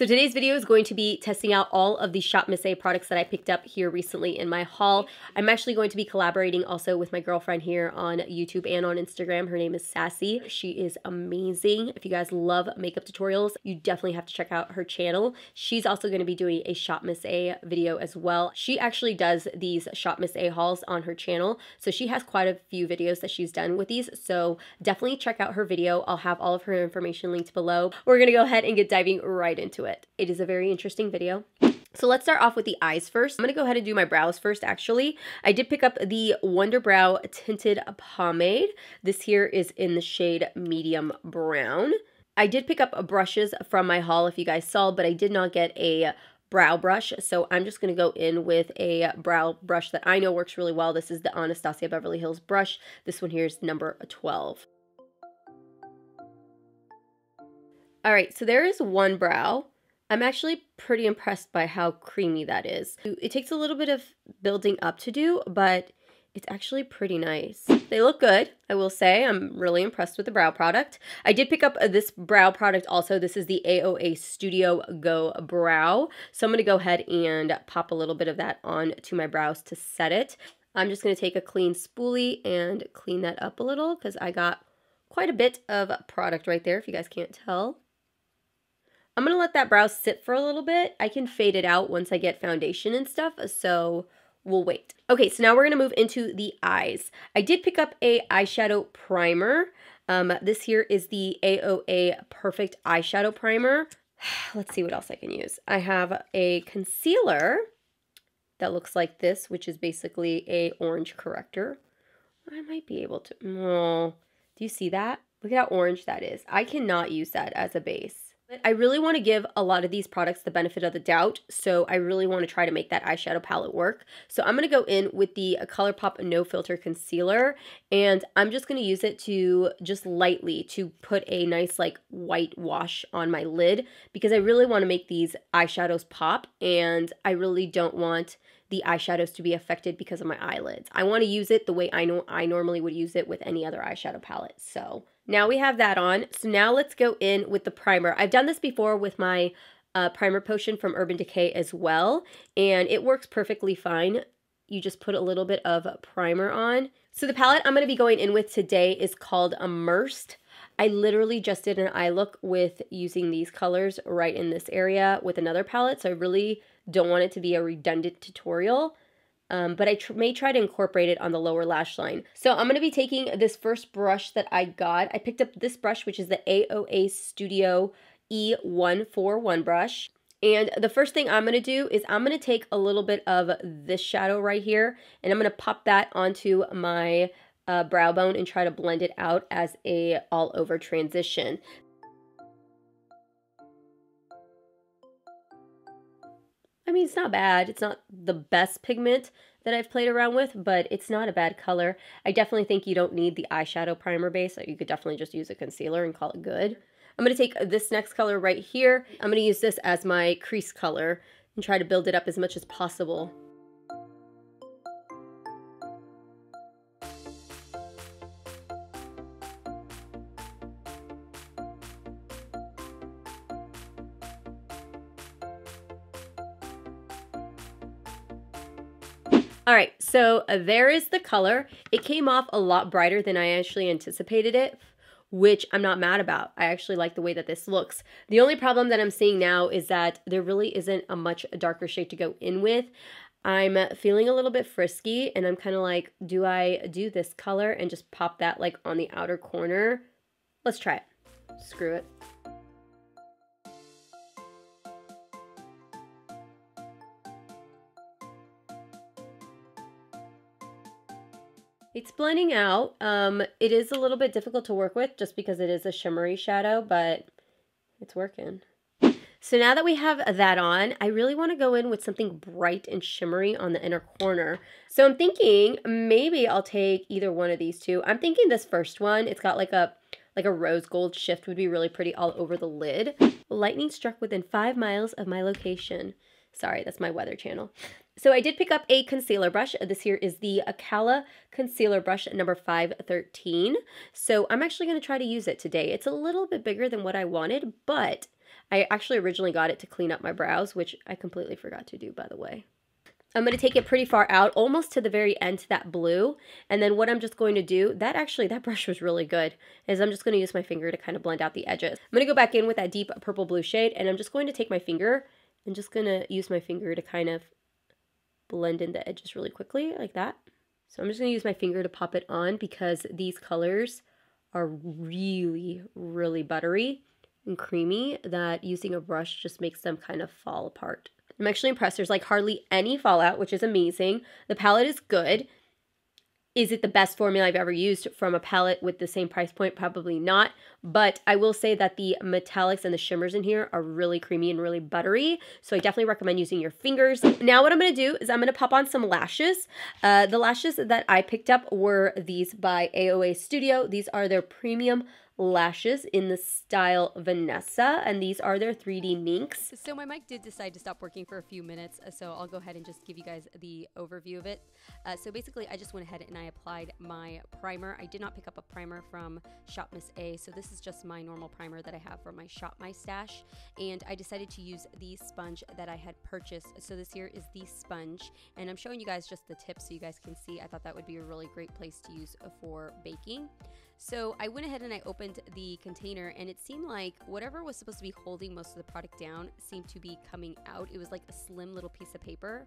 So today's video is going to be testing out all of the Shop Miss A products that I picked up here recently in my haul. I'm actually going to be collaborating also with my girlfriend here on YouTube and on Instagram. Her name is Sassy. She is amazing. If you guys love makeup tutorials, you definitely have to check out her channel. She's also going to be doing a Shop Miss A video as well. She actually does these Shop Miss A hauls on her channel, so she has quite a few videos that she's done with these, so definitely check out her video. I'll have all of her information linked below. We're going to go ahead and get diving right into it. It is a very interesting video. So let's start off with the eyes first. I'm going to go ahead and do my brows first, actually. I did pick up the Wonder Brow Tinted Pomade. This here is in the shade Medium Brown. I did pick up brushes from my haul, if you guys saw, but I did not get a brow brush, so I'm just going to go in with a brow brush that I know works really well. This is the Anastasia Beverly Hills brush. This one here is number 12. All right, so there is one brow. I'm actually pretty impressed by how creamy that is. It takes a little bit of building up to do, but it's actually pretty nice. They look good, I will say. I'm really impressed with the brow product. I did pick up this brow product also. This is the AOA Studio Go Brow. So I'm going to go ahead and pop a little bit of that on to my brows to set it. I'm just going to take a clean spoolie and clean that up a little because I got quite a bit of product right there, if you guys can't tell. I'm going to let that brow sit for a little bit. I can fade it out once I get foundation and stuff, so we'll wait. Okay, so now we're going to move into the eyes. I did pick up a eyeshadow primer. This here is the AOA Perfect Eyeshadow Primer. Let's see what else I can use. I have a concealer that looks like this, which is basically a orange corrector. I might be able to, oh, do you see that? Look at how orange that is. I cannot use that as a base. I really want to give a lot of these products the benefit of the doubt, so I really want to try to make that eyeshadow palette work. So I'm going to go in with the ColourPop No Filter Concealer, and I'm just going to use it to just lightly to put a nice like white wash on my lid, because I really want to make these eyeshadows pop, and I really don't want the eyeshadows to be affected because of my eyelids. I want to use it the way I know I normally would use it with any other eyeshadow palette. So now we have that on. So now let's go in with the primer. I've done this before with my primer potion from Urban Decay as well, and it works perfectly fine. You just put a little bit of primer on. So the palette I'm going to be going in with today is called Immersed. I literally just did an eye look with using these colors right in this area with another palette, so I really don't want it to be a redundant tutorial, but I may try to incorporate it on the lower lash line. So I'm going to be taking this first brush that I got. I picked up this brush, which is the AOA Studio E141 brush. And the first thing I'm going to do is I'm going to take a little bit of this shadow right here, and I'm going to pop that onto my brow bone and try to blend it out as a all over transition. I mean, it's not bad. It's not the best pigment that I've played around with, but it's not a bad color. I definitely think you don't need the eyeshadow primer base. You could definitely just use a concealer and call it good. I'm going to take this next color right here. I'm going to use this as my crease color and try to build it up as much as possible. All right, so there is the color. It came off a lot brighter than I actually anticipated it, which I'm not mad about. I actually like the way that this looks. The only problem that I'm seeing now is that there really isn't a much darker shade to go in with. I'm feeling a little bit frisky, and I'm kind of like, do I do this color and just pop that like on the outer corner? Let's try it. Screw it. It's blending out. It is a little bit difficult to work with just because it is a shimmery shadow, but it's working. So now that we have that on, I really want to go in with something bright and shimmery on the inner corner. So I'm thinking maybe I'll take either one of these two. I'm thinking this first one. It's got like a rose gold shift would be really pretty all over the lid. Lightning struck within 5 miles of my location. Sorry, that's my weather channel. So I did pick up a concealer brush. This here is the Akala concealer brush number 513. So I'm actually going to try to use it today. It's a little bit bigger than what I wanted, but I actually originally got it to clean up my brows, which I completely forgot to do, by the way. I'm going to take it pretty far out, almost to the very end, to that blue. And then what I'm just going to do, that brush was really good, is I'm just going to use my finger to kind of blend out the edges. I'm going to go back in with that deep purple blue shade, and I'm just going to take my finger and just going to use my finger to kind of blend in the edges really quickly, like that. So I'm just going to use my finger to pop it on because these colors are really, really buttery and creamy that using a brush just makes them kind of fall apart. I'm actually impressed. There's like hardly any fallout, which is amazing. The palette is good. Is it the best formula I've ever used from a palette with the same price point? Probably not. But I will say that the metallics and the shimmers in here are really creamy and really buttery. So I definitely recommend using your fingers. Now what I'm going to do is I'm going to pop on some lashes. The lashes that I picked up were these by AOA Studio. These are their premium lashes in the style Vanessa, and these are their 3D minks. So my mic did decide to stop working for a few minutes, so I'll go ahead and just give you guys the overview of it. So basically I just went ahead and I applied my primer. I did not pick up a primer from Shop Miss A, so this is just my normal primer that I have from my Shop My Stash, and I decided to use the sponge that I had purchased. So this here is the sponge, and I'm showing you guys just the tip so you guys can see. I thought that would be a really great place to use for baking. So I went ahead and I opened the container, and it seemed like whatever was supposed to be holding most of the product down seemed to be coming out. It was like a slim little piece of paper.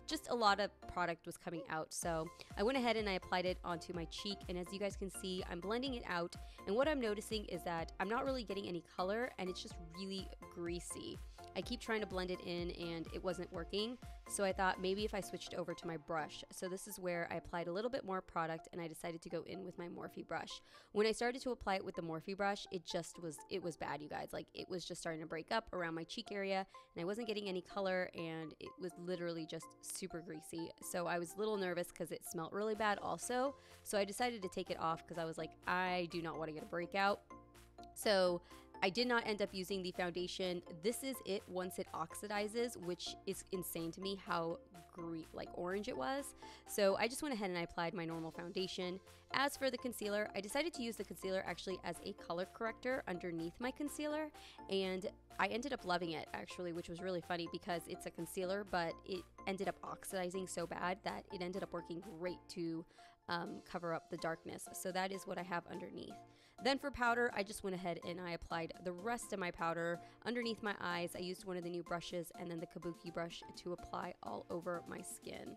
Just a lot of product was coming out. So I went ahead and I applied it onto my cheek, and as you guys can see, I'm blending it out, and what I'm noticing is that I'm not really getting any color, and it's just really greasy. I keep trying to blend it in and it wasn't working, so I thought maybe if I switched over to my brush. So this is where I applied a little bit more product, and I decided to go in with my Morphe brush. When I started to apply it with the Morphe brush, it was bad, you guys. Like, it was just starting to break up around my cheek area, and I wasn't getting any color, and it was literally just super greasy. So I was a little nervous because it smelled really bad also, so I decided to take it off because I was like, I do not want to get a breakout. So I did not end up using the foundation. This is it once it oxidizes, which is insane to me how orange it was. So I just went ahead and I applied my normal foundation. As for the concealer, I decided to use the concealer actually as a color corrector underneath my concealer, and I ended up loving it actually, which was really funny because it's a concealer, but it ended up oxidizing so bad that it ended up working great to cover up the darkness. So that is what I have underneath. Then for powder, I just went ahead and I applied the rest of my powder underneath my eyes. I used one of the new brushes and then the Kabuki brush to apply all over my skin.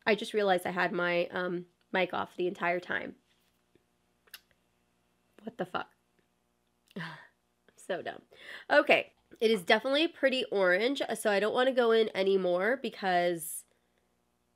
I just realized I had my mic off the entire time. What the fuck? So dumb. Okay, it is definitely pretty orange, so I don't want to go in anymore because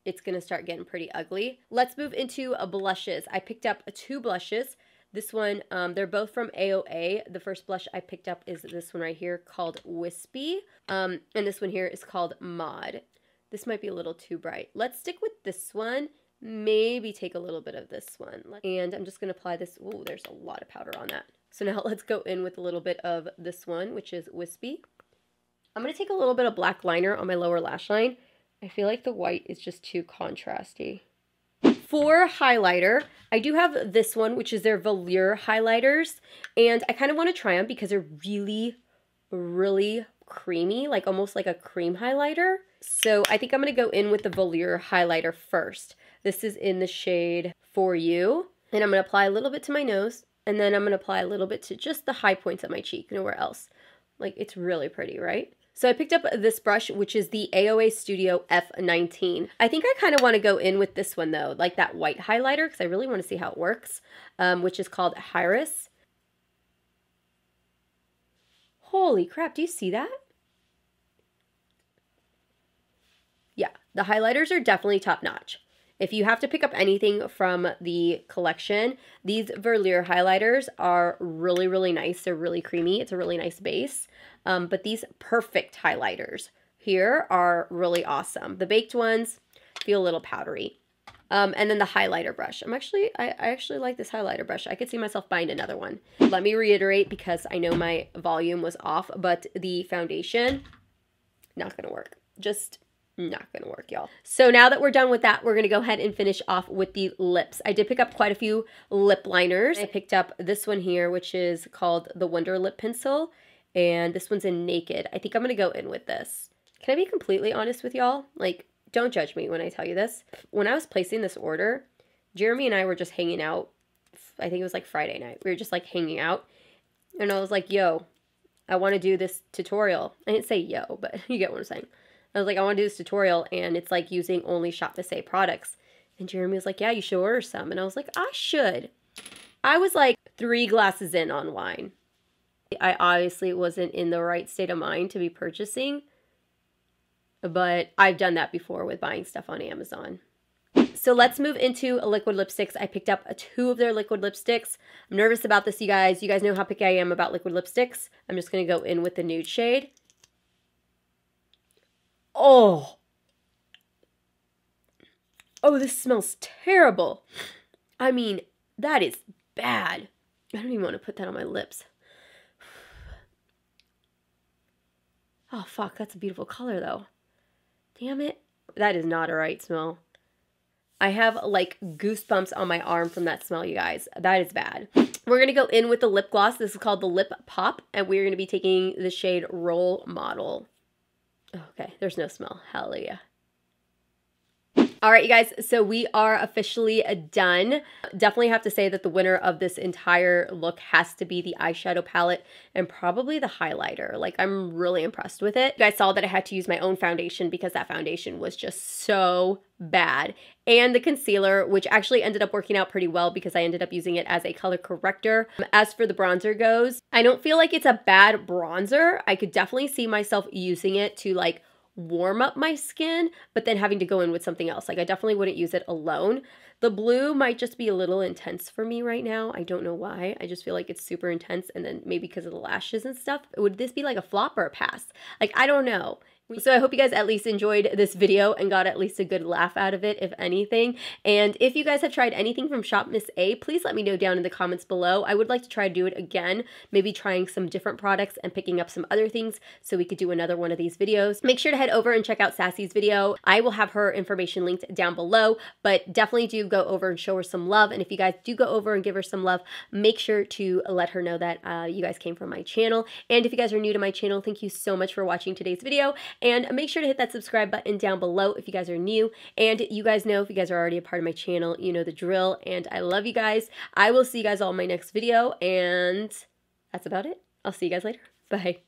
it's going to start getting pretty ugly. Let's move into blushes. I picked up 2 blushes. This one, they're both from AOA. The first blush I picked up is this one right here called Wispy, and this one here is called Mod. This might be a little too bright. Let's stick with this one. Maybe take a little bit of this one. And I'm just going to apply this. Ooh, there's a lot of powder on that. So now let's go in with a little bit of this one, which is Wispy. I'm going to take a little bit of black liner on my lower lash line. I feel like the white is just too contrasty. For highlighter, I do have this one, which is their velour highlighters. And I kind of want to try them because they're really, really creamy, like almost like a cream highlighter. So I think I'm going to go in with the velour highlighter first. This is in the shade For You. And I'm going to apply a little bit to my nose. And then I'm going to apply a little bit to just the high points of my cheek, nowhere else. Like, it's really pretty, right? So I picked up this brush, which is the AOA Studio F19. I think I kind of want to go in with this one, though, like that white highlighter, because I really want to see how it works, which is called Iris. Holy crap, do you see that? Yeah, the highlighters are definitely top-notch. If you have to pick up anything from the collection, these velour highlighters are really, really nice. They're really creamy. It's a really nice base. But these perfect highlighters here are really awesome. The baked ones feel a little powdery. And then the highlighter brush. I actually like this highlighter brush. I could see myself buying another one. Let me reiterate because I know my volume was off, but the foundation, not going to work. just not gonna work, y'all. So now that we're done with that, we're gonna go ahead and finish off with the lips. I did pick up quite a few lip liners. I picked up this one here, which is called the Wonder Lip Pencil, and this one's in Naked. I think I'm gonna go in with this. Can I be completely honest with y'all? Like, don't judge me when I tell you this. When I was placing this order, Jeremy and I were just hanging out. I think it was like Friday night. We were just like hanging out, and I was like, yo, I want to do this tutorial. I didn't say yo, but you get what I'm saying. I was like, I want to do this tutorial, and it's like using only Shop Miss A products. And Jeremy was like, yeah, you should order some. And I was like, I should. I was like 3 glasses in on wine. I obviously wasn't in the right state of mind to be purchasing, but I've done that before with buying stuff on Amazon. So let's move into liquid lipsticks. I picked up 2 of their liquid lipsticks. I'm nervous about this, you guys. You guys know how picky I am about liquid lipsticks. I'm just going to go in with the nude shade. Oh, this smells terrible. I mean, that is bad. I don't even want to put that on my lips. Oh, fuck, that's a beautiful color, though. Damn it. That is not a right smell. I have, like, goosebumps on my arm from that smell, you guys. That is bad. We're going to go in with the lip gloss. This is called the Lip Pop, and we're going to be taking the shade Role Model. Okay, there's no smell. Hallelujah. All right, you guys, so we are officially done. Definitely have to say that the winner of this entire look has to be the eyeshadow palette and probably the highlighter. Like, I'm really impressed with it. You guys saw that I had to use my own foundation because that foundation was just so bad. And the concealer, which actually ended up working out pretty well because I ended up using it as a color corrector. As for the bronzer goes, I don't feel like it's a bad bronzer. I could definitely see myself using it to, like, warm up my skin, but then having to go in with something else. Like, I definitely wouldn't use it alone. The blue might just be a little intense for me right now. I don't know why. I just feel like it's super intense, and then maybe because of the lashes and stuff. Would this be like a flop or a pass? Like, I don't know. So I hope you guys at least enjoyed this video and got at least a good laugh out of it, if anything. And if you guys have tried anything from Shop Miss A, please let me know down in the comments below. I would like to try to do it again, maybe trying some different products and picking up some other things so we could do another one of these videos. Make sure to head over and check out Sassy's video. I will have her information linked down below, but definitely do go over and show her some love. And if you guys do go over and give her some love, make sure to let her know that you guys came from my channel. And if you guys are new to my channel, thank you so much for watching today's video. And make sure to hit that subscribe button down below if you guys are new. And you guys know, if you guys are already a part of my channel, you know the drill. And I love you guys. I will see you guys all in my next video. And that's about it. I'll see you guys later. Bye.